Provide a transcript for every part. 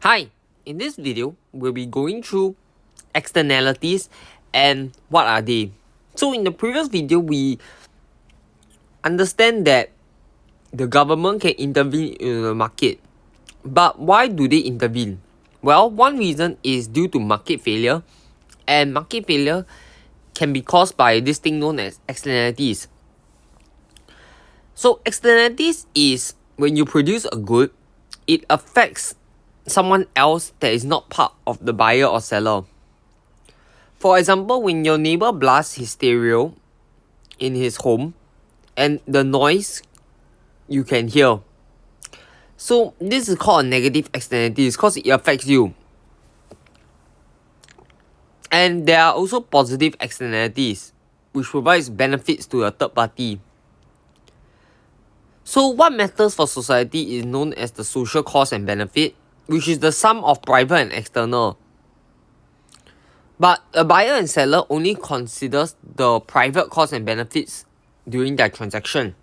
Hi, in this video, we'll be going through externalities and what are they. So in the previous video, we understand that the government can intervene in the market. But why do they intervene? Well, one reason is due to market failure, and market failure can be caused by this thing known as externalities. So externalities is when you produce a good, it affects someone else that is not part of the buyer or seller. For example, when your neighbor blasts his stereo in his home and the noise you can hear. So this is called a negative externalities because it affects you. And there are also positive externalities which provides benefits to a third party. So what matters for society is known as the social cost and benefit, which is the sum of private and external. But a buyer and seller only considers the private costs and benefits during their transaction.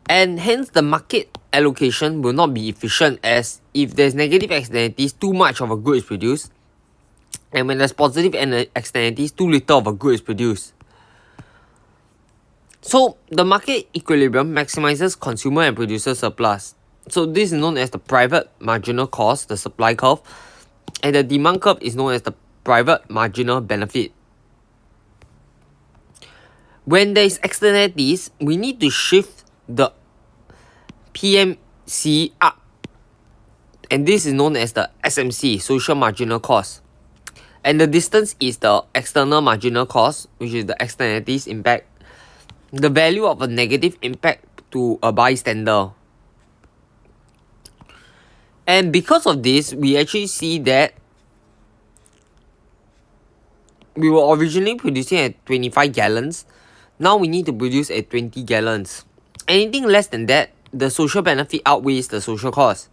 And hence the market allocation will not be efficient, as if there's negative externalities, too much of a good is produced. And when there's positive externalities, too little of a good is produced. So the market equilibrium maximizes consumer and producer surplus. So this is known as the private marginal cost, the supply curve, and the demand curve is known as the private marginal benefit. When there is externalities, we need to shift the PMC up, and this is known as the SMC, social marginal cost. And the distance is the external marginal cost, which is the externalities impact, the value of a negative impact to a bystander. And because of this, we actually see that we were originally producing at 25 gallons. Now we need to produce at 20 gallons. Anything less than that, the social benefit outweighs the social cost.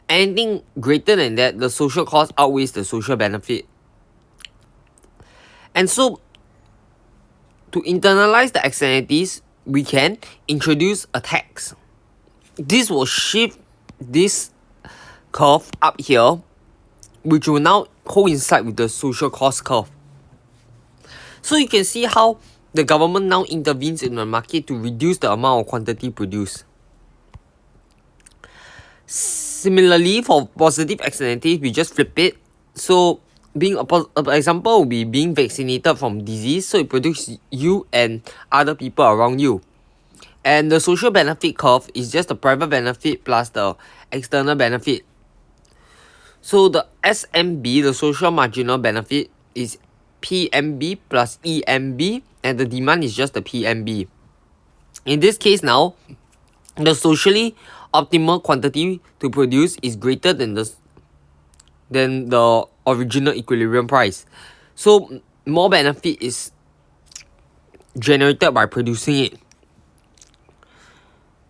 Anything greater than that, the social cost outweighs the social benefit. And so, to internalize the externalities, we can introduce a tax. This will shift this curve up here, which will now coincide with the social cost curve. So you can see how the government now intervenes in the market to reduce the amount of quantity produced. Similarly, for positive externalities, we just flip it. So being an example would be being vaccinated from disease, so it protects you and other people around you. And the social benefit curve is just the private benefit plus the external benefit. So the SMB, the social marginal benefit, is PMB plus EMB, and the demand is just the PMB. In this case now, the socially optimal quantity to produce is greater than the original equilibrium price. So more benefit is generated by producing it.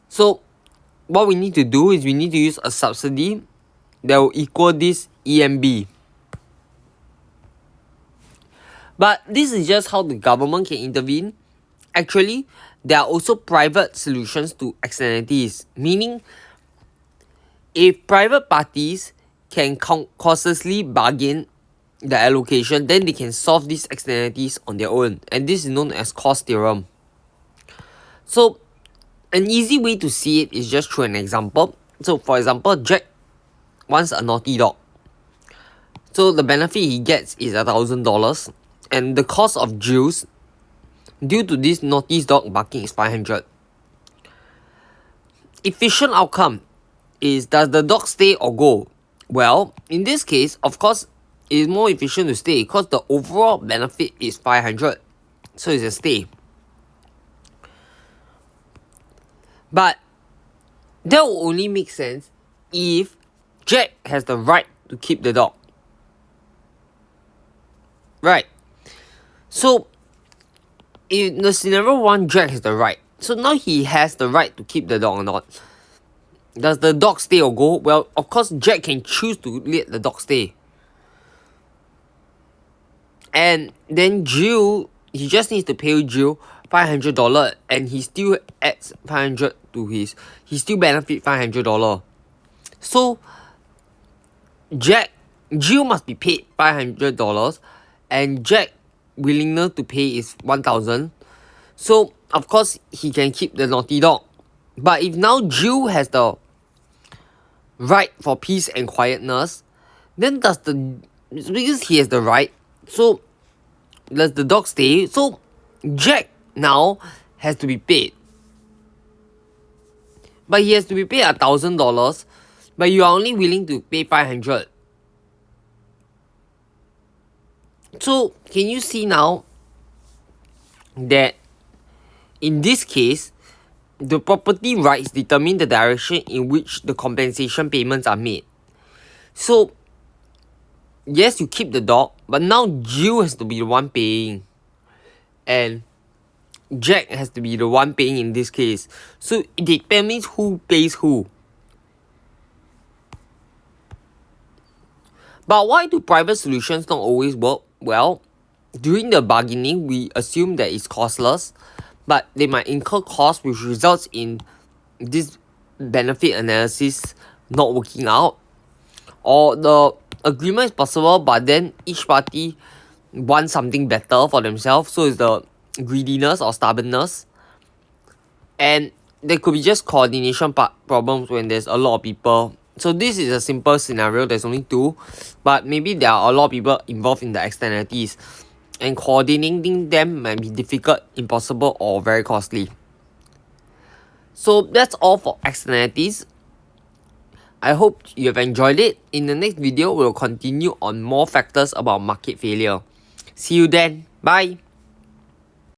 So what we need to do is we need to use a subsidy that will equal this EMB. But this is just how the government can intervene. Actually, there are also private solutions to externalities, meaning if private parties can cautiously bargain the allocation, then they can solve these externalities on their own, and this is known as cost theorem. So an easy way to see it is just through an example. So for example, Jack wants a naughty dog. So the benefit he gets is $1,000, and the cost of drills due to this naughty dog barking is 500. Efficient outcome is, does the dog stay or go? Well, in this case, of course, it is more efficient to stay because the overall benefit is 500. So it's a stay. But that will only make sense if Jack has the right to keep the dog. Right. So in the scenario 1, Jack has the right. So now he has the right to keep the dog or not. Does the dog stay or go? Well, of course, Jack can choose to let the dog stay. And then Jill, he just needs to pay Jill $500, and he still adds 500 to he still benefit $500. So Jill must be paid $500 and Jack willingness to pay is 1,000. So of course he can keep the naughty dog. But if now Jill has the right for peace and quietness, then because he has the right, so does the dog stay? So Jack now has to be paid. But he has to be paid $1,000, but you are only willing to pay 500. So can you see now that in this case, the property rights determine the direction in which the compensation payments are made. So yes, you keep the dog, but now Jill has to be the one paying. And Jack has to be the one paying in this case. So it determines who pays who. But why do private solutions not always work? Well, during the bargaining, we assume that it's costless, but they might incur costs which results in this benefit analysis not working out. Or the agreement is possible, but then each party wants something better for themselves, so it's the greediness or stubbornness. And there could be just coordination problems when there's a lot of people. So this is a simple scenario, there's only two, but maybe there are a lot of people involved in the externalities, and coordinating them might be difficult, impossible, or very costly. So that's all for externalities. I hope you have enjoyed it. In the next video, we'll continue on more factors about market failure. See you then. Bye.